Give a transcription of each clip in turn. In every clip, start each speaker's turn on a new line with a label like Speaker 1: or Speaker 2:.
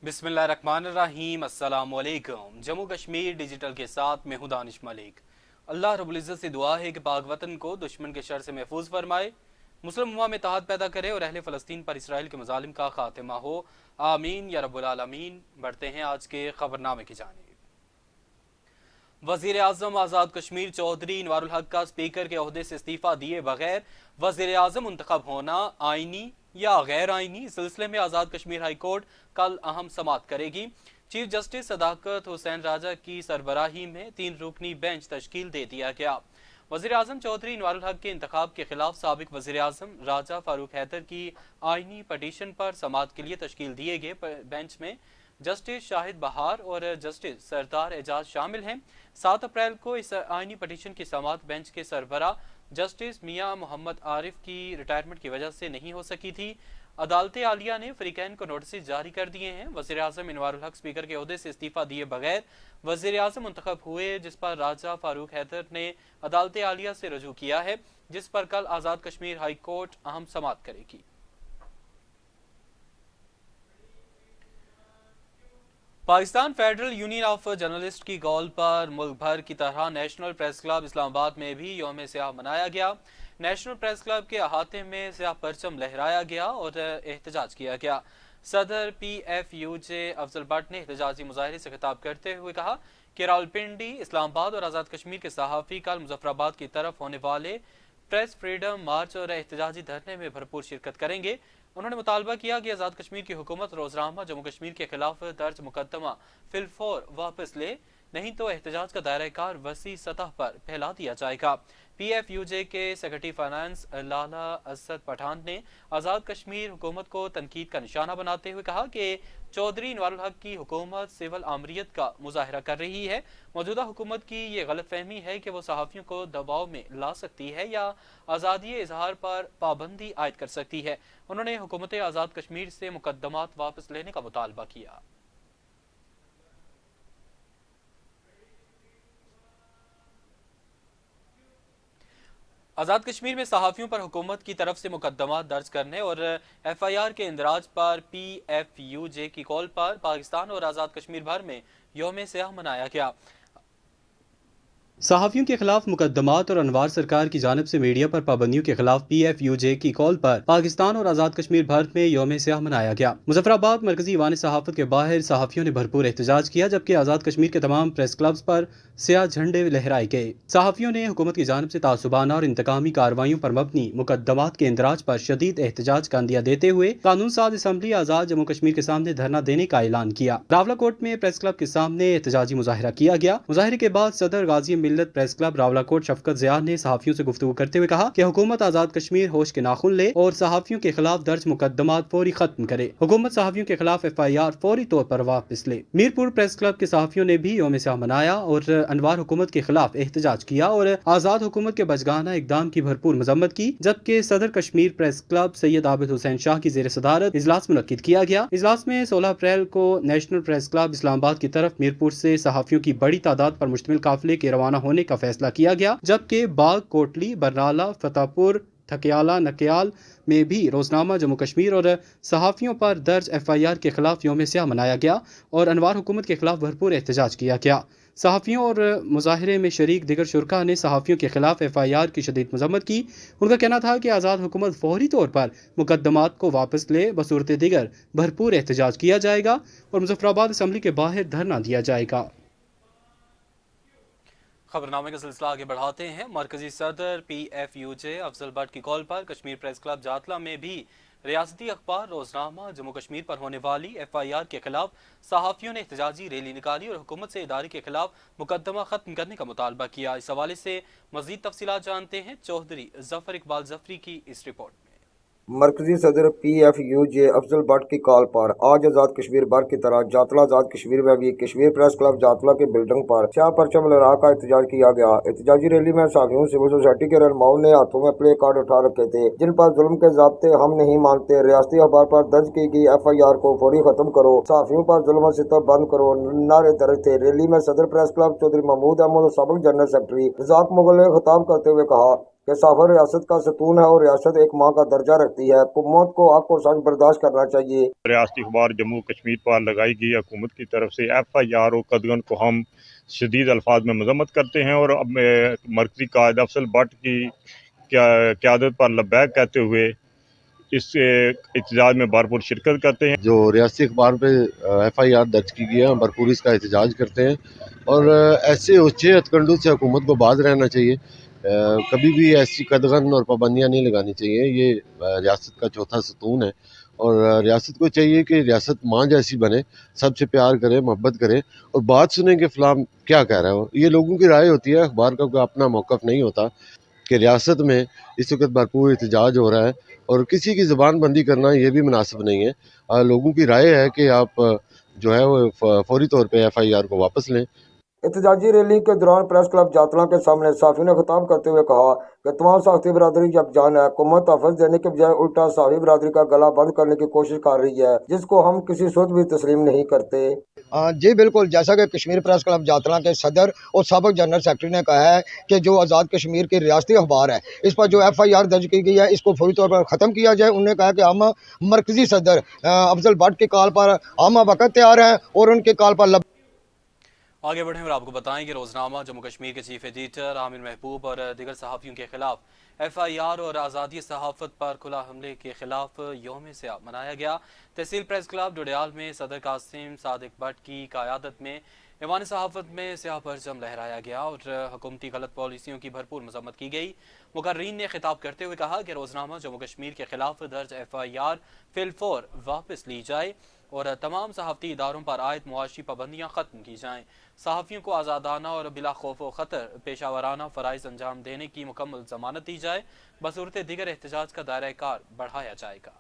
Speaker 1: बिस्मिल्लाहिर्रहमानिर्रहीम। अस्सलाम वालेकुम। जम्मू कश्मीर डिजिटल के साथ मैं हूं दानिश मलिक। अल्लाह रब्बुल इज़्ज़त से दुआ है कि पाक वतन को दुश्मन के शर से महफूज फरमाए, मुस्लिम उम्मा में इत्तेहाद पैदा करे और अहले फ़लस्तीन पर इसराइल के मज़ालिम का खात्मा हो। आमीन या रब्बुल आलमीन। बढ़ते हैं आज के खबरनामे की जानिब। वज़ीर आज़म आज़ाद कश्मीर चौधरी इनवारुल हक का स्पीकर के ओहदे से इस्तीफ़ा दिए बगैर वज़ीर आज़म मुंतखब होना आइनी या गैर आइनी, इस सिलसिले में आज़ाद कश्मीर हाई कोर्ट कल अहम समाअत करेगी। चीफ जस्टिस सदाकत हुसैन राजा की सरबराही में 3 रुकनी बेंच तश्कील दे दिया गया। वज़ीर आज़म चौधरी इनवारुल हक के इंतखाब के खिलाफ साबिक वज़ीर आज़म राजा फारूक हैदर की आइनी पटिशन पर समाअत के लिए तश्कील दिए गए बेंच में जस्टिस शाहिद बहार और जस्टिस सरदार एजाज शामिल हैं। 7 अप्रैल को इस आइनी पटिशन की समाअत बेंच के सरबरा जस्टिस मियां मोहम्मद आरिफ की रिटायरमेंट की वजह से नहीं हो सकी थी। अदालत आलिया ने फरीकैन को नोटिस जारी कर दिए हैं। वज़ीर आज़म इनवारुल हक स्पीकर के ओहदे से इस्तीफ़ा दिए बगैर वज़ीर आज़म मुंतखब हुए, जिस पर राजा फारूक हैदर ने अदालत आलिया से रजू किया है, जिस पर कल आज़ाद कश्मीर हाई कोर्ट अहम समाअत करेगी। Pakistan federal union of journalist की कॉल पर मुल्क भर की तरह नेशनल प्रेस क्लब इस्लामाबाद में भी यौम स्याह मनाया गया। नेशनल प्रेस क्लब के अहाते में स्याह परचम लहराया गया और एहतजाज किया गया। सदर PFUJ अफजल भट्ट ने एहतजाजी मुजाहरे से खिताब करते हुए कहा कि रावलपिंडी, इस्लामाबाद और आज़ाद कश्मीर के सहाफ़ी कल मुजफ्फराबाद की तरफ होने वाले प्रेस फ्रीडम मार्च और एहतजाजी धरने में भरपूर शिरकत करेंगे। उन्होंने मुतालबा किया कि आज़ाद कश्मीर की हुकूमत रोजनामा जम्मू कश्मीर के खिलाफ दर्ज मुकदमा फिलफौर वापस ले, नहीं तो एहतजाज का दायरा कार वसी सतह पर फैला दिया जाएगा। PFUJ के सेक्रेटरी फाइनेंस लाला असद पठान ने आज़ाद कश्मीर हुकूमत को तनकीद का निशाना बनाते हुए कहा कि चौधरी इनवारुल हक की हुकूमत सिविल आमरीत का मुजाहरा कर रही है। मौजूदा हुकूमत की ये गलत फहमी है कि वो सहाफ़ियों को दबाव में ला सकती है या आज़ादी इजहार पर पाबंदी आयद कर सकती है। उन्होंने हुकूमत आज़ाद कश्मीर से मुकदमात वापस लेने का मुतालबा किया। आज़ाद कश्मीर में सहाफ़ियों पर हुकूमत की तरफ से मुकदमा दर्ज करने और FIR के इंदराज पर PFUJ की कॉल पर पाकिस्तान और आज़ाद कश्मीर भर में यौम स्याह मनाया गया। सहाफ़ियों के खिलाफ मुकदमात और अनवार सरकार की जानिब से मीडिया पर पाबंदियों के खिलाफ PFUJ की कॉल पर पाकिस्तान और आज़ाद कश्मीर भर में यौम स्याह मनाया गया। मुजफ्फराबाद मरकजी ईवान सहाफ़त के बाहर सहाफ़ियों ने भरपूर एहतजाज किया, जबकि आज़ाद कश्मीर के तमाम प्रेस क्लब्स पर स्याह झंडे लहराए गए। सहाफ़ियों ने हुकूमत की जानिब से तासुबाना और इंतकामी कार्रवाइयों पर मबनी मुकदमात के इंदराज पर शदीद एहतजाज का अंदिया देते हुए कानून साज असम्बली आज़ाद जम्मू कश्मीर के सामने धरना देने का ऐलान किया। रावलाकोट में प्रेस क्लब के सामने एहतजाजी मुजाहरा किया गया। मुजाहरे के बाद सदर गाजी मिल्लत प्रेस क्लब रावलाकोट शफकत ज़िया ने सहाफ़ियों से गुफ्तगू करते हुए कहा कि हुकूमत आज़ाद कश्मीर होश के नाखून ले और सहाफ़ियों के खिलाफ दर्ज मुकदमात फौरी खत्म करे। हुकूमत सहाफ़ियों के खिलाफ FIR फौरी तौर पर वापस ले। मीरपुर प्रेस क्लब के सहाफ़ियों ने भी यौम स्याह मनाया और अनवार हुकूमत के खिलाफ एहतजाज किया और आज़ाद हुकूमत के बचगाना इकदाम की भरपूर मजम्मत की, जबकि सदर कश्मीर प्रेस क्लब सैयद आबिद हुसैन शाह की ज़ेर सदारत इजलास मुनक्किद किया गया। इजलास में 16 अप्रैल को नेशनल प्रेस क्लब इस्लामाबाद की तरफ मीरपुर से सहाफ़ियों की बड़ी तादाद पर मुश्तमिल काफिले के रवाना होने का फैसला किया गया, जबकि बाग, कोटली, बरनाला, फतेहपुर, थकियाला, नकियाल में भी रोजनामा जम्मू कश्मीर और सहाफ़ियों पर दर्ज FIR के खिलाफ यौम स्याह मनाया गया और अनवार हुकूमत के खिलाफ भरपूर एहतजाज किया गया। सहाफ़ियों और मुजाहरे में शरीक दिगर शुरका ने सहाफ़ियों के खिलाफ FIR की शदीद मजम्मत की। उनका कहना था कि आज़ाद हुकूमत फौरी तौर पर मुकदमात को वापस ले, बसूरत दिगर भरपूर एहतजाज किया जाएगा और मुजफ्फराबाद असम्बली के बाहर धरना दिया जाएगा। खबरनामे का सिलसिला आगे बढ़ाते हैं। मरकजी सदर PFUJ अफजल भट्ट की कॉल पर कश्मीर प्रेस क्लब जातला में भी रियासती अखबार रोजनामा जम्मू कश्मीर पर होने वाली FIR के खिलाफ सहाफ़ियों ने एहतजाजी रैली निकाली और हुकूमत से इदारे के खिलाफ मुकदमा खत्म करने का मुतालबा किया। इस हवाले से मजीद तफसीलात जानते हैं चौधरी जफर इकबाल जफरी की इस रिपोर्ट में।
Speaker 2: मरकजी सदर PFUJ अफजल भट्ट की कॉल पर आज आज़ाद कश्मीर भर की तरह जातला आज़ाद कश्मीर में भी कश्मीर प्रेस क्लब जातला के बिल्डिंग पर स्याह परचम लहरा का एहतजाज किया गया। एहतजाजी रैली में सहाफ़ियों, सिविल सोसाइटी के रहनुमाओं ने हाथों में प्ले कार्ड उठा रखे थे, जिन पर जुल्म के ज़ाब्ते हम नहीं मानते, रियासती अखबार पर दर्ज की गई FIR को फौरी खत्म करो, सहाफ़ियों पर जुल्म सितम बंद करो नारे दर्ज थे। रैली में सदर प्रेस क्लब चौधरी महमूद अहमद और साबिक जनरल सेक्रेटरी रज़ाक मुगल ने खिताब करते हुए कहा कि सहाफ़त रियासत का सतून है और रियासत एक माँ का दर्जा रखती है। हुकूमत को हक और सच बर्दाश्त करना चाहिए।
Speaker 3: रियासती अखबार जम्मू कश्मीर पर लगाई गई हुकूमत की तरफ से FIR और कदगन को हम शदीद अल्फाज में मजम्मत करते हैं और अब मरकजी कायद अफजल भट्ट की क़यादत पर लब्बैक कहते हुए इस एहतजाज में भरपूर शिरकत करते हैं।
Speaker 4: जो रियासती अखबार पे FIR दर्ज की गई है, हम भरपूर इसका एहतजाज करते हैं और ऐसे उच्चे हथकंडों से हुकूमत को बाज रहना चाहिए। कभी भी ऐसी कदगन और पाबंदियाँ नहीं लगानी चाहिए। ये रियासत का चौथा सतून है और रियासत को चाहिए कि रियासत माँ जैसी बने, सबसे प्यार करे, मोहब्बत करे और बात सुने कि फ़लाँ क्या कह रहा है। ये लोगों की राय होती है, अखबार का कोई अपना मौक़िफ़ नहीं होता। कि रियासत में इस वक्त भरपूर एहतजाज हो रहा है और किसी की ज़बान बंदी करना ये भी मुनासिब नहीं है। लोगों की राय है कि आप जो है वो फौरी तौर पे FIR को वापस लें।
Speaker 2: एहतजाजी रैली के दौरान प्रेस क्लब जातला के सामने सहाफ़ियों ने खिताब करते हुए कहा कि तमाम सहाफ़ी बरादरी जब जान है, हुकूमत तहफ़्फ़ुज़ देने के बजाय उल्टा सहाफ़ी बरादरी का गला बंद करने की कोशिश कर रही है, जिसको हम किसी सूरत भी तस्लीम नहीं करते।
Speaker 5: जी बिल्कुल, जैसा कि कश्मीर प्रेस क्लब जातला के सदर और साबिक़ जनरल सेक्रेटरी ने कहा है कि जो आज़ाद कश्मीर की रियासती अखबार है, इस पर जो FIR दर्ज की गई है, इसको फौरी तौर पर ख़त्म किया जाए। उन्होंने कहा कि हम मरकज़ी सदर अफजल भट्ट की कॉल पर हम वक़्त तैयार हैं और उनके कॉल पर
Speaker 1: आगे बढ़ें और आपको बताएं कि रोजनामा जम्मू कश्मीर के चीफ एडिटर आमिर महबूब और दीगर सहाफ़ियों के खिलाफ FIR और आज़ादी सहाफ़त पर खुला हमले के खिलाफ यौम स्याह मनाया गया। तहसील प्रेस क्लब डोडियाल में सदर कासिम सादिक भट्ट की क़यादत में ऐवान सहाफ़त में स्याह परचम लहराया गया और हुकूमती गलत पॉलिसियों की भरपूर मजम्मत की गई। मुकर्रीन ने खिताब करते हुए कहा कि रोजनामा जम्मू कश्मीर के खिलाफ दर्ज FIR फिलफौर वापस ली जाए और तमाम सहाफ़ती इदारों पर आयद मुआशी पाबंदियाँ ख़त्म की जाएँ। सहाफ़ियों को आज़ादाना और बिला खौफ व ख़तर पेशावराना फ़राइज़ अंजाम देने की मुकम्मल ज़मानत दी जाए। बसूरत दीगर एहतजाज का दायरा कार बढ़ाया जाएगा।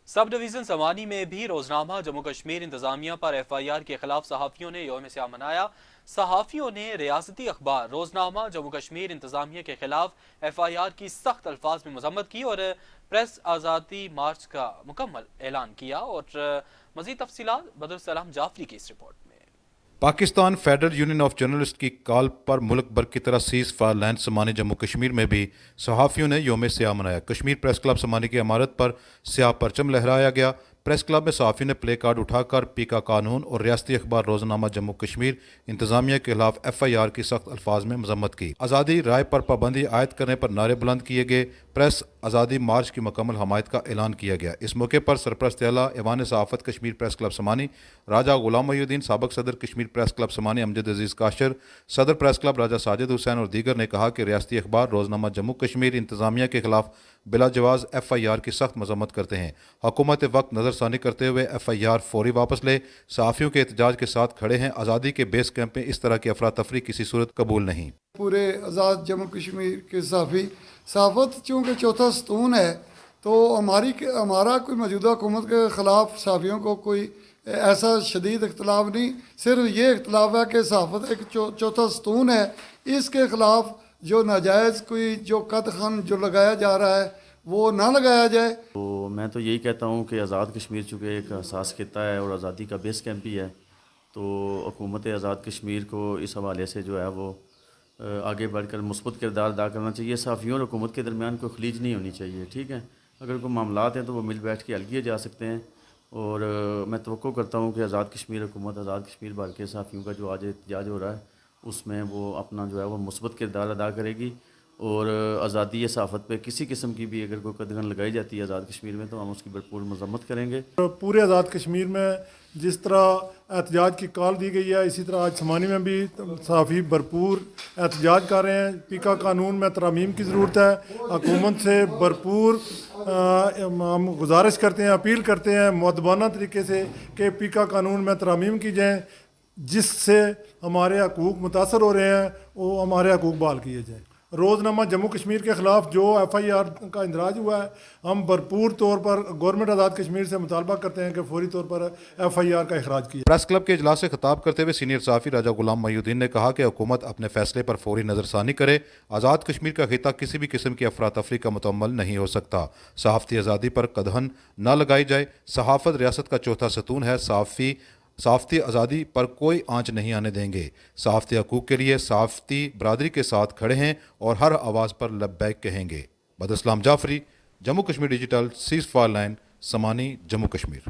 Speaker 1: सब डिवीज़न समानी में भी रोजनामा जम्मू कश्मीर इंतज़ामिया पर FIR के खिलाफ सहाफ़ियों ने यौम स्याह मनाया। सहाफ़ियों ने रियासती अखबार रोजनामा जम्मू कश्मीर इंतज़ामिया के खिलाफ FIR की सख्त अल्फाज में मजम्मत की और प्रेस आज़ादी मार्च का मुकम्मल ऐलान किया। और मज़ीद तफसीलात बदर सलाम जाफरी की इस रिपोर्ट में।
Speaker 6: Pakistan federal union of journalist की कॉल पर मुल्क भर की तरह ceasefire line Samahni Jammu Kashmir में भी सहाफ़ियों ने यौम स्याह मनाया। कश्मीर प्रेस क्लब समानी की इमारत पर स्याह परचम लहराया गया। प्रेस क्लब में सहाफ़ियों ने प्ले कार्ड उठाकर पीका कानून और रियासती अखबार रोजनामा जम्मू कश्मीर इंतज़ामिया के खिलाफ FIR की सख्त अल्फाज में मजम्मत की। आज़ादी राय पर पाबंदी आयद करने पर नारे बुलंद किए गए। प्रेस आज़ादी मार्च की मुकम्मल हमायत का ऐलान किया गया। इस मौके पर सरपरस्त आला ऐवान सहाफ़त कश्मीर प्रेस क्लब समानी राजा गुलाम मोहिउद्दीन, साबिक़ सदर कश्मीर प्रेस क्लब समानी अमजद अजीज़ काशर, सदर प्रेस क्लब राजा साजिद हुसैन और दीगर ने कहा कि रियासती अखबार रोजनामा जम्मू कश्मीर इंतज़ामिया के खिलाफ बिला जवाज़ FIR की सख्त मजम्मत करते हैं। हुकूमत वक्त नज़रसानी करते हुए FIR फौरी वापस ले। सहाफ़ियों के एहतजाज के साथ खड़े हैं। आज़ादी के बेस कैंप में इस तरह की अफरा तफरी किसी सूरत कबूल नहीं।
Speaker 7: पूरे आज़ाद जम्मू कश्मीर के सहाफ़ी सहाफ़त चूँकि चौथा सतून है, तो हमारा कोई मौजूदा हुकूमत के ख़िलाफ़ सहाफ़ियों को कोई ऐसा शदीद इख्तलाफ नहीं, सिर्फ ये इख्तलाफ है कि सहाफ़त एक चौथा सतून है, इसके ख़िलाफ़ जो नाजायज़ कोई जो कदखान जो लगाया जा रहा है वो ना लगाया जाए।
Speaker 8: तो मैं तो यही कहता हूँ कि आज़ाद कश्मीर चूँकि एक हसास खित्ता है और आज़ादी का बेस कैंप भी है, तो हुकूमत आज़ाद कश्मीर को इस हवाले से जो है वो आगे बढ़कर मुस्बत किरदार अदा करना चाहिए। सहाफ़ियों और हुकूमत के दरमियान कोई खलीज नहीं होनी चाहिए। ठीक है, अगर कोई मामलात हैं तो वो मिल बैठ के हल किए जा सकते हैं। और मैं तवक्को करता हूँ कि आज़ाद कश्मीर हुकूमत आज़ाद कश्मीर भर के सहाफ़ियों का जो आज एहतजाज हो रहा है उसमें वो अपना जो है वो मुस्बत किरदार अदा करेगी और आज़ादी सहाफ़त पे किसी किस्म की भी अगर कोई कदगन लगाई जाती है आज़ाद कश्मीर में तो हम उसकी भरपूर मजम्मत करेंगे।
Speaker 9: पूरे आज़ाद कश्मीर में जिस तरह एहतजाज की कॉल दी गई है, इसी तरह आज समानी में भी सहाफ़ी भरपूर एहतजाज कर रहे हैं। पीका कानून में तरमीम की ज़रूरत है। हुकूमत से भरपूर हम गुजारिश करते हैं, अपील करते हैं मुअद्दबाना तरीके से कि पीका कानून में तरमीम की जाएँ, जिससे हमारे हकूक़ मुतासर हो रहे हैं वो हमारे हकूक़ बहाल किए जाएँ। रोज़नामा जम्मू कश्मीर के ख़िलाफ़ जो FIR का इंदराज हुआ है, हम भरपूर तौर पर गवर्नमेंट आज़ाद कश्मीर से मुतालबा करते हैं कि फौरी तौर पर FIR का अखराज किया।
Speaker 6: प्रेस क्लब के इजलास से खिताब करते हुए सीनियर सहाफ़ी राजा गुलाम मोहिउद्दीन ने कहा कि हुकूमत अपने फैसले पर फौरी नज़रसानी करे। आज़ाद कश्मीर का खिता किसी भी किस्म की अफरा तफरी का मुतम्मल नहीं हो सकता। सहाफ़ती आज़ादी पर कदहन न लगाई जाए। सहाफ़त रियासत का चौथा सतून है। सहाफ़ी صحافتی آزادی پر کوئی آنچ نہیں آنے دیں گے. صحافتی حقوق کے لیے صحافتی برادری کے ساتھ کھڑے ہیں اور ہر آواز پر لبیک کہیں گے. بداسلام Jafri, Jammu Kashmir digital, ceasefire line, Samahni, Jammu Kashmir.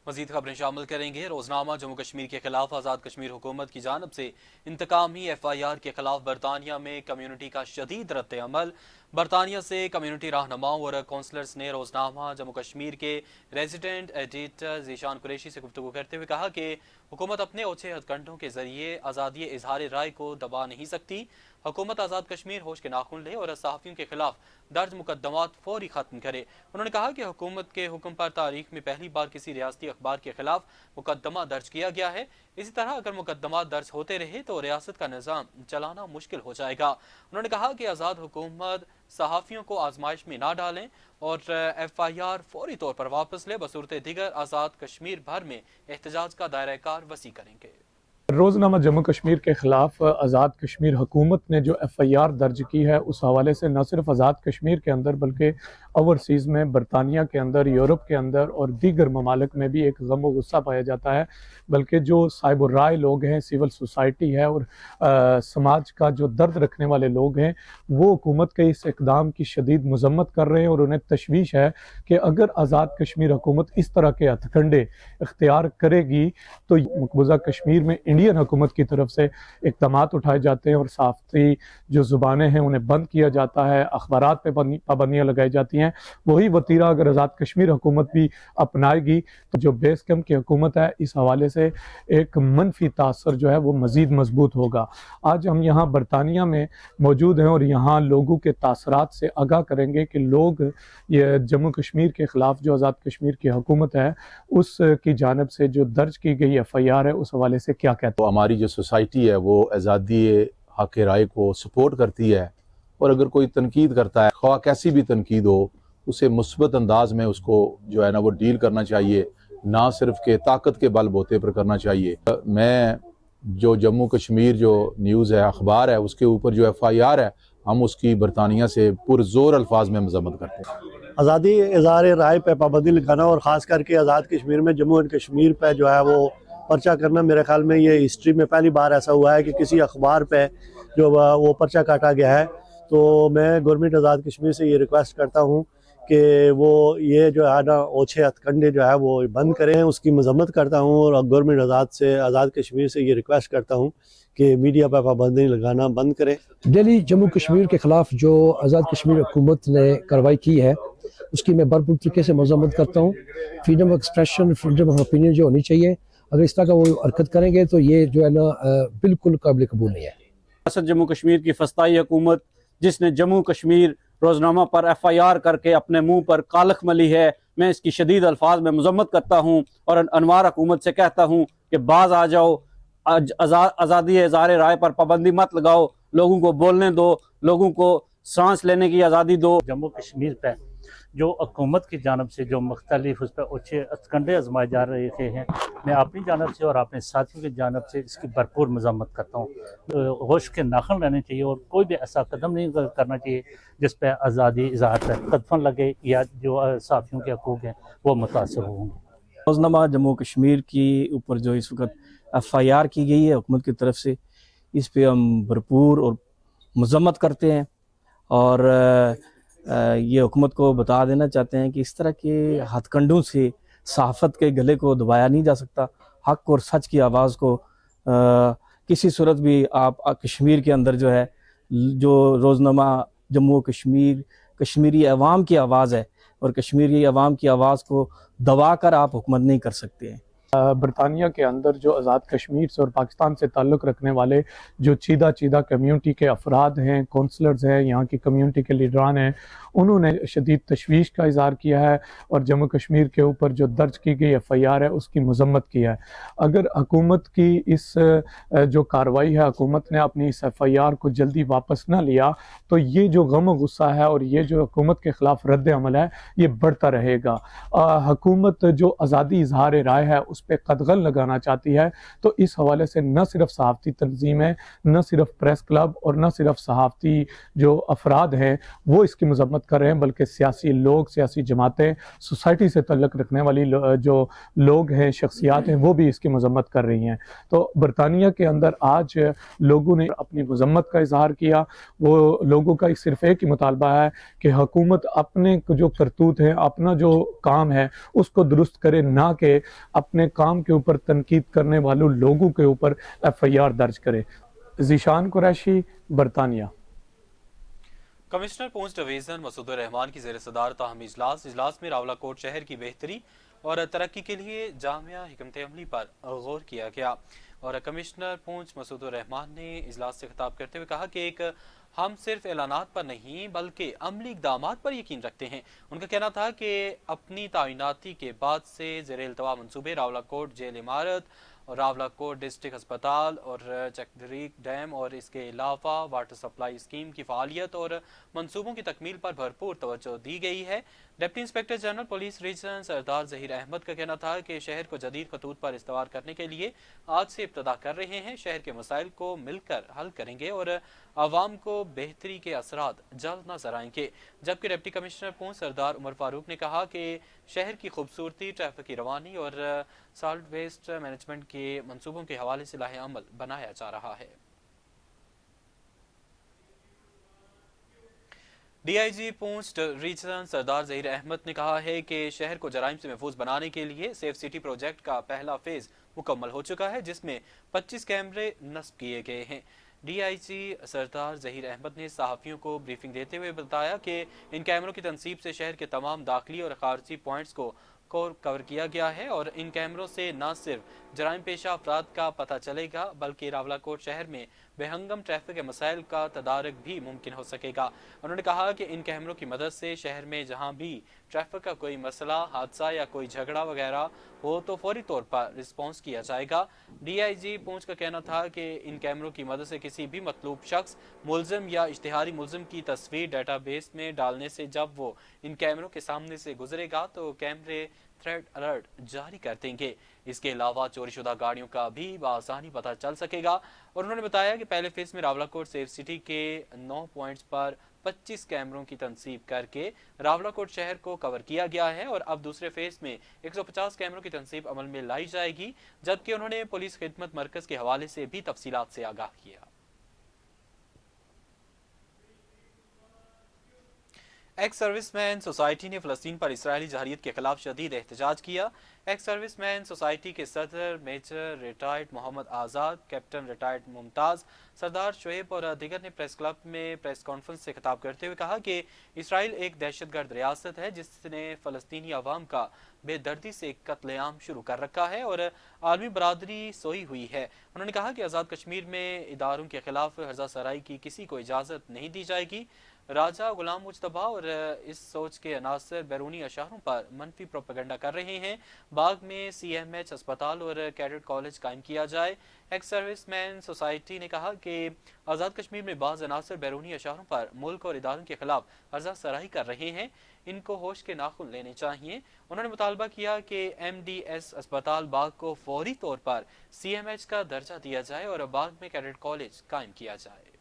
Speaker 1: مزید خبریں شامل کریں گے. روزنامہ جموں کشمیر کے خلاف آزاد کشمیر حکومت کی جانب سے انتقامی FIR کے خلاف برطانیہ میں کمیونٹی کا شدید رد عمل. برطانیہ سے کمیونٹی رہنماؤں اور کونسلرز نے روزنامہ جموں کشمیر کے ریزیڈنٹ ایڈیٹر ذیشان قریشی سے گفتگو کرتے ہوئے کہا کہ حکومت اپنے اوچھے ہتھ کنڈوں کے ذریعے آزادی اظہار رائے کو دبا نہیں سکتی. حکومت آزاد کشمیر ہوش کے ناخن لے اور صحافیوں کے خلاف درج مقدمات فوری ختم کرے. انہوں نے کہا کہ حکومت کے حکم پر تاریخ میں پہلی بار کسی ریاستی اخبار کے خلاف مقدمہ درج کیا گیا ہے. اسی طرح اگر مقدمات درج ہوتے رہے تو ریاست کا نظام چلانا مشکل ہو جائے گا. انہوں نے کہا کہ آزاد حکومت صحافیوں کو آزمائش میں نہ ڈالیں اور FIR فوری طور پر واپس لے. بصورت دیگر آزاد کشمیر بھر میں احتجاج کا دائرہ کار وسیع کریں گے.
Speaker 10: روزنامہ جموں کشمیر کے خلاف آزاد کشمیر حکومت نے جو FIR درج کی ہے، اس حوالے سے نہ صرف آزاد کشمیر کے اندر بلکہ اوورسیز میں، برطانیہ کے اندر، یورپ کے اندر اور دیگر ممالک میں بھی ایک غم و غصہ پایا جاتا ہے. بلکہ جو صاحب الرائے لوگ ہیں، سول سوسائٹی ہے اور سماج کا جو درد رکھنے والے لوگ ہیں، وہ حکومت کے اس اقدام کی شدید مذمت کر رہے ہیں اور انہیں تشویش ہے کہ اگر آزاد کشمیر حکومت اس طرح کے ہتھ کنڈے اختیار کرے گی تو مقبوضہ کشمیر میں انڈین حکومت کی طرف سے اقدامات اٹھائے جاتے ہیں اور صحافتی جو زبانیں ہیں انہیں بند کیا جاتا ہے، اخبارات پہ پابندیاں لگائی جاتی ہیں. وہی وتیرہ اگر آزاد کشمیر حکومت بھی اپنائے گی تو جو بیس کیمپ کی حکومت ہے، اس حوالے سے ایک منفی تاثر جو ہے وہ مزید مضبوط ہوگا. آج ہم یہاں برطانیہ میں موجود ہیں اور یہاں لوگوں کے تاثرات سے آگاہ کریں گے کہ لوگ یہ جموں کشمیر کے خلاف جو آزاد کشمیر کی حکومت ہے اس کی جانب سے جو درج کی گئی FIR ہے اس حوالے سے کیا کہتے ہیں.
Speaker 11: ہماری جو سوسائٹی ہے وہ آزادی حق رائے کو سپورٹ کرتی ہے، اور اگر کوئی تنقید کرتا ہے، خواہ کیسی بھی تنقید ہو، اسے مثبت انداز میں اس کو جو ہے نا وہ ڈیل کرنا چاہیے، نہ صرف کہ طاقت کے بل بوتے پر کرنا چاہیے. میں جو جموں کشمیر جو نیوز ہے، اخبار ہے، اس کے اوپر جو FIR ہے، ہم اس کی برطانیہ سے پرزور الفاظ میں مذمت کرتے ہیں.
Speaker 12: آزادی اظہار رائے پہ پابندی لگانا اور خاص کر کے آزاد کشمیر میں جموں اینڈ کشمیر پہ جو ہے وہ پرچہ کرنا، میرے خیال میں یہ ہسٹری میں پہلی بار ایسا ہوا ہے کہ کسی اخبار پہ جو وہ پرچہ کاٹا گیا ہے. تو میں گورنمنٹ آزاد کشمیر سے یہ ریکویسٹ کرتا ہوں کہ وہ یہ جو ہے نا اوچھے ہتھ کنڈے جو ہے وہ بند کریں. اس کی مذمت کرتا ہوں اور گورنمنٹ آزاد کشمیر سے یہ ریکویسٹ کرتا ہوں کہ میڈیا پہ پابندی لگانا بند کریں.
Speaker 13: دہلی جموں کشمیر کے خلاف جو آزاد کشمیر حکومت نے کارروائی کی ہے اس کی میں بھرپور طریقے سے مذمت کرتا ہوں. Freedom of expression, freedom of opinion جو ہونی چاہیے، اگر اس طرح کا وہ حرکت کریں گے تو یہ جو ہے نا بالکل قابل قبول نہیں ہے.
Speaker 14: ریاست جموں کشمیر کی فسطائی حکومت جس نے جموں کشمیر روزنامہ پر FIR کر کے اپنے منہ پر کالخ ملی ہے، میں اس کی شدید الفاظ میں مذمت کرتا ہوں اور انوار حکومت سے کہتا ہوں کہ باز آ جاؤ، آزادی اظہار رائے پر پابندی مت لگاؤ، لوگوں کو بولنے دو، لوگوں کو سانس لینے کی آزادی دو.
Speaker 15: جموں کشمیر پہ جو حکومت کی جانب سے جو مختلف اس پہ اونچے ہتھکنڈے آزمائے جا رہے ہیں، میں اپنی جانب سے اور اپنے ساتھیوں کی جانب سے اس کی بھرپور مذمت کرتا ہوں. ہوش کے ناخن رہنے چاہیے اور کوئی بھی ایسا قدم نہیں کرنا چاہیے جس پہ آزادی اظہار پہ قدفن لگے یا جو صحافیوں کے حقوق ہیں وہ متاثر ہوں.
Speaker 16: روزنامہ جموں کشمیر کی اوپر جو اس وقت FIR کی گئی ہے حکومت کی طرف سے، اس پہ ہم بھرپور اور مذمت کرتے ہیں اور یہ حکومت کو بتا دینا چاہتے ہیں کہ اس طرح کے ہتھ کنڈوں سے صحافت کے گلے کو دبایا نہیں جا سکتا. حق اور سچ کی آواز کو کسی صورت بھی آپ کشمیر کے اندر جو ہے، جو روزنامہ جموں کشمیر کشمیری عوام کی آواز ہے اور کشمیری عوام کی آواز کو دبا کر آپ حکومت نہیں کر سکتے ہیں.
Speaker 10: برطانیہ کے اندر جو آزاد کشمیر سے اور پاکستان سے تعلق رکھنے والے جو چیدہ کمیونٹی کے افراد ہیں، کونسلرز ہیں، یہاں کی کمیونٹی کے لیڈران ہیں، انہوں نے شدید تشویش کا اظہار کیا ہے اور جموں کشمیر کے اوپر جو درج کی گئی FIR ہے اس کی مذمت کی ہے. اگر حکومت کی اس جو کارروائی ہے، حکومت نے اپنی اس FIR کو جلدی واپس نہ لیا تو یہ جو غم و غصہ ہے اور یہ جو حکومت کے خلاف رد عمل ہے یہ بڑھتا رہے گا. حکومت جو آزادی اظہار رائے ہے اس पर कदगन लगाना चाहती है। तो इस हवाले से न सिर्फ सहाफ़ती तंजीमें, न सिर्फ प्रेस क्लब और न सिर्फ सहाफ़ती जो अफराद हैं वो इसकी मजम्मत कर रहे हैं, बल्कि सियासी लोग, सियासी जमातें, सोसाइटी से तल्लुक़ रखने वाली जो लोग हैं, शख्सियात हैं, वो भी इसकी मजम्मत कर रही हैं। तो बरतानिया के अंदर आज लोगों ने अपनी मजम्मत का इजहार किया। वो लोगों का सिर्फ एक ही मुतालबा है कि हुकूमत अपने जो करतूत हैं, अपना जो काम है उसको दुरुस्त करे, ना कि अपने काम के ऊपर तनकीद करने वालों लोगों के ऊपर FIR दर्ज करे। ज़ीशान कुरैशी, बरतानिया।
Speaker 1: कमिश्नर पूंछ डिवीज़न मसूद रहमान की ज़ेर सदारत अहम इजलास में रावलाकोट शहर की बेहतरी और तरक्की के लिए जामिया हिकमत अमली पर गौर किया गया। और कमिश्नर पूंछ मसूद रहमान ने इजलास से खिताब करते हुए कहा कि हम सिर्फ ऐलानात पर नहीं बल्कि अमली इक़दामात पर यकीन रखते हैं। उनका कहना था कि अपनी तैनाती के बाद से ज़ेर-ए-इल्तवा मंसूबे रावलाकोट जेल इमारत और रावलाकोट डिस्ट्रिक्ट अस्पताल और चकदरीक डैम और इसके अलावा वाटर सप्लाई स्कीम की फ़ालियत और मंसूबों की तकमील पर भरपूर तवज्जो दी गई है। Deputy inspector general police region Sardar Zaheer Ahmed का कहना था कि शहर को जदीद खतूत पर इस्तवार करने के लिए आज से इब्तदा कर रहे हैं। शहर के मसाइल को मिलकर हल करेंगे और आवाम को बेहतरी के असरात जल्द नजर आएंगे। जबकि डिप्टी कमिश्नर पूंछ सरदार उमर फारूक ने कहा कि शहर की खूबसूरती, ट्रैफिक की रवानी और सॉलिड वेस्ट मैनेजमेंट के मंसूबों के हवाले से लाहे अमल बनाया जा रहा है। DIG पूंछ रीजन सरदार ज़हीर अहमद ने कहा है कि शहर को जराइम से महफूज बनाने के लिए सेफ सिटी प्रोजेक्ट का पहला फेज मुकम्मल हो चुका है, जिसमें 25 कैमरे नस्ब किए गए हैं। DIG सरदार ज़हीर अहमद ने सहाफ़ियों को ब्रीफिंग देते हुए बताया कि इन कैमरों की तनसीब से शहर के तमाम दाखिली और खारजी पॉइंट्स को कवर किया गया है और इन कैमरों से न सिर्फ जराइम पेशा अफराद का पता चलेगा बल्कि रावलाकोट शहर में बेहंगम ट्रैफिक के मसाइल का तदारक भी मुमकिन हो सकेगा। उन्होंने कहा कि इन कैमरों की मदद से शहर में जहां भी ट्रैफिक का कोई मसला, हादसा या कोई झगड़ा वगैरह हो तो फौरी तौर पर रिस्पॉन्स किया जाएगा। DIG पूंछ का कहना था कि इन कैमरों की मदद से किसी भी मतलूब शख्स, मुलजिम या इश्तिहारी मुलजिम की तस्वीर डाटाबेस में डालने से जब वो इन कैमरों के सामने से गुजरेगा तो कैमरे थ्रेड अलर्ट जारी कर देंगे। इसके अलावा चोरीशुदा गाड़ियों का भी बआसानी पता चल सकेगा। और उन्होंने बताया कि पहले फेज में रावलाकोट सेफ सिटी के 9 पॉइंट्स पर 25 कैमरों की तनसीब करके रावलाकोट शहर को कवर किया गया है और अब दूसरे फेज में 150 कैमरों की तनसीब अमल में लाई जाएगी। जबकि उन्होंने पुलिस खिदमत मरकज के हवाले से भी तफसीलात से आगाह किया। एक्स सर्विसमैन सोसाइटी ने फ़लस्तीन पर इसराइली जहरीत के खिलाफ शदीद एहतजाज किया। एक्स सर्विसमैन सोसाइटी के सदर मेजर रिटायर्ड मोहम्मद आज़ाद, कैप्टन रिटायर्ड मुमताज़, सरदार शुएब और दीगर ने प्रेस क्लब में प्रेस कॉन्फ्रेंस से खिताब करते हुए कहा कि इसराइल एक दहशतगर्द रियासत है जिसने फ़लस्तीनी अवाम का बेदर्दी से कत्लेआम शुरू कर रखा है और आलमी बरादरी सोई हुई है। उन्होंने कहा कि आज़ाद कश्मीर में इदारों के खिलाफ हर्जा सराई की किसी को इजाज़त नहीं दी जाएगी। राजा गुलाम मुज्तबा और इस सोच के अनासर बैरूनी अशारों पर मनफी प्रोपेगेंडा कर रहे हैं। बाग में CMH अस्पताल और कैडेट कॉलेज कायम किया जाए। एक्स सर्विसमैन सोसाइटी ने कहा कि आज़ाद कश्मीर में बाज़ अनासर बैरूनी अशारों पर मुल्क और इदारों के खिलाफ हर्जा सराही कर रहे हैं, इनको होश के नाखून लेने चाहिए। उन्होंने मुतालबा किया कि MDS अस्पताल बाग को फौरी तौर पर CMH का दर्जा दिया जाए और बाग में कैडेट कॉलेज कायम किया जाए।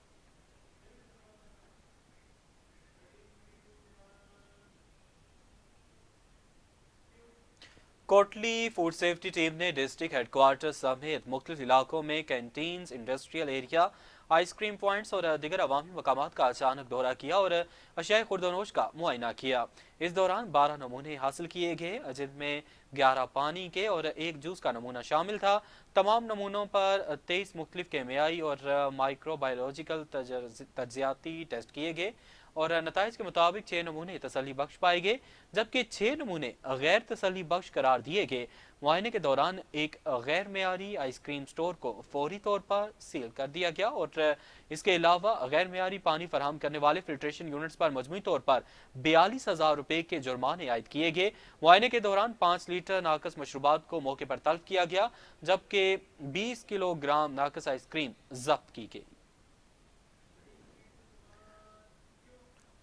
Speaker 1: कोटली फूड सेफ्टी टीम ने डिस्ट्रिक्ट हेडक्वार्टर समेत मुख्तलिफ इलाकों में canteens, industrial area, ice cream points और दीगर अवामी मकामात का अचानक दौरा किया और अशियाए खुर्दनोश का मुआयना किया। इस दौरान 12 नमूने हासिल किए गए, जिनमें 11 पानी के और 1 जूस का नमूना शामिल था। तमाम नमूनों पर 23 मुख्तलिफ केमियाई और माइक्रोबायोलॉजिकल तज्जियाती टेस्ट किए गए और नताइज के मुताबिक 6 नमूने तसल्ली बख्श पाए गए, जबकि 6 नमूने गैर तसल्ली बख्श करार दिए गए। मुआयने के दौरान एक गैर मेयारी आइसक्रीम स्टोर को फौरी तौर पर सील कर दिया गया और इसके अलावा गैर मेयारी पानी फराहम करने वाले फिल्ट्रेशन यूनिट्स पर मजमूई तौर पर 42,000 रुपए के जुर्माने आयद किए गए। मुआयने के दौरान 5 लीटर नाकस मशरूबात को मौके पर तल्फ किया गया, जबकि 20 किलोग्राम नाकस आइसक्रीम जब्त की गई।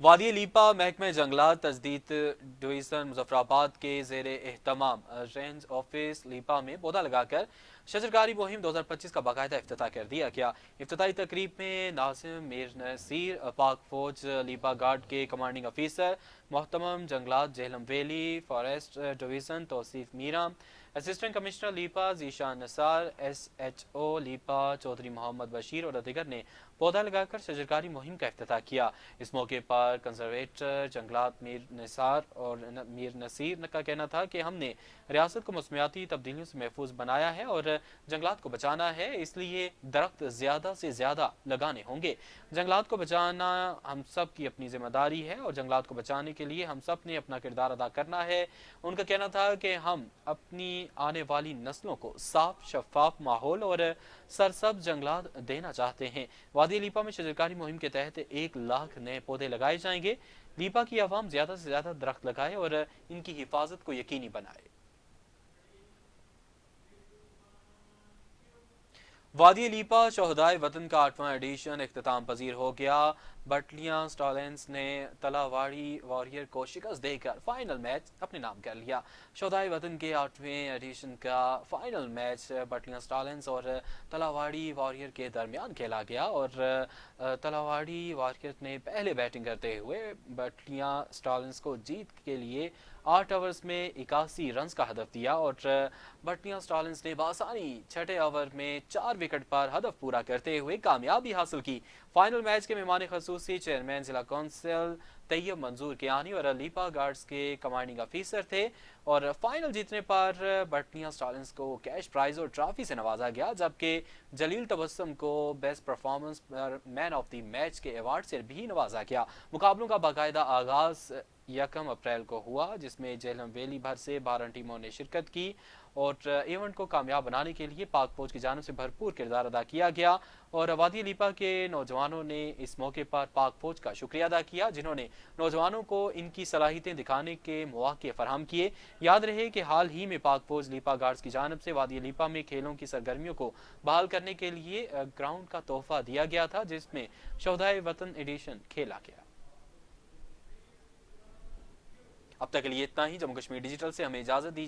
Speaker 1: وادی لیپا محکمہ جنگلات تجدید ڈویژن مظفرآباد کے زیر اہتمام رینج آفس لیپا میں پودا لگا کر شجرکاری مہم 2025 کا باقاعدہ افتتاح کر دیا گیا۔ افتتاحی تقریب میں ناظم میر نصیر، پاک فوج لیپا گارڈ کے کمانڈنگ افیسر محتمم جنگلات جہلم ویلی فارسٹ ڈویژن توصیف میرا، اسسٹنٹ کمشنر لیپا ذیشان نثار، SHO لیپا چودھری محمد بشیر اور دیگر نے پودا لگا کر شجرکاری مہم کا افتتاح کیا۔ اس موقع پر کنزرویٹر جنگلات میر نصیر کا کہنا تھا کہ ہم نے ریاست کو موسمیاتی تبدیلیوں سے محفوظ بنایا ہے اور جنگلات کو بچانا ہے، اس لیے درخت زیادہ سے زیادہ لگانے ہوں گے۔ جنگلات کو بچانا ہم سب کی اپنی ذمہ داری ہے اور جنگلات کو بچانے کے لیے ہم سب نے اپنا کردار ادا کرنا ہے۔ ان کا کہنا تھا کہ ہم اپنی آنے والی نسلوں کو صاف شفاف ماحول اور سرسبز جنگلات دینا چاہتے ہیں۔ وادی لیپا میں شجرکاری مہم کے تحت 1 لاکھ نئے پودے لگائے جائیں گے۔ لیپا کی عوام زیادہ سے زیادہ درخت لگائے اور ان کی حفاظت کو یقینی بنائے۔ وادی لیپا شہدائے وطن کا 8واں ایڈیشن اختتام پذیر ہو گیا۔ بٹلیاں سٹالنز نے تلاواڑی واریر کو شکست دے کر فائنل میچ اپنے نام کر لیا۔ شہدائے وطن کے 8ویں ایڈیشن کا فائنل میچ بٹلیاں سٹالنز اور تلاواڑی واریر کے درمیان کھیلا گیا اور تلاواڑی واریر نے پہلے بیٹنگ کرتے ہوئے بٹلیاں سٹالنز کو جیت کے لیے 8 اوورز میں 81 رنز کا ہدف دیا اور بٹلیاں سٹالنز نے بآسانی 6 اوور میں 4 وکٹ پر ہدف پورا کرتے ہوئے کامیابی حاصل کی۔ فائنل میچ کے مہمان خصوصی چیئرمین ضلع کونسل طیب منظور کیانی اور لیپا گارڈز کے کمانڈنگ افیسر تھے اور فائنل جیتنے پر بٹلیاں سٹالنز کو کیش پرائز اور ٹرافی سے نوازا گیا، جبکہ جلیل تبسم کو بیسٹ پرفارمنس پر مین آف دی میچ کے ایوارڈ سے بھی نوازا گیا۔ مقابلوں کا باقاعدہ آغاز 1 اپریل کو ہوا، جس میں جہلم ویلی بھر سے 12 ٹیموں نے شرکت کی اور ایونٹ کو کامیاب بنانے کے لیے پاک فوج کی جانب سے بھرپور کردار ادا کیا گیا اور وادی لیپا کے نوجوانوں نے اس موقع پر پاک فوج کا شکریہ ادا کیا، جنہوں نے نوجوانوں کو ان کی صلاحیتیں دکھانے کے مواقع فراہم کیے۔ یاد رہے کہ حال ہی میں پاک فوج لیپا گارڈز کی جانب سے وادی لیپا میں کھیلوں کی سرگرمیوں کو بحال کرنے کے لیے گراؤنڈ کا تحفہ دیا گیا تھا، جس میں شہدائے وطن ایڈیشن کھیلا گیا۔ اب تک کے لیے اتنا ہی۔ جموں کشمیر ڈیجیٹل سے ہمیں اجازت دیجیے۔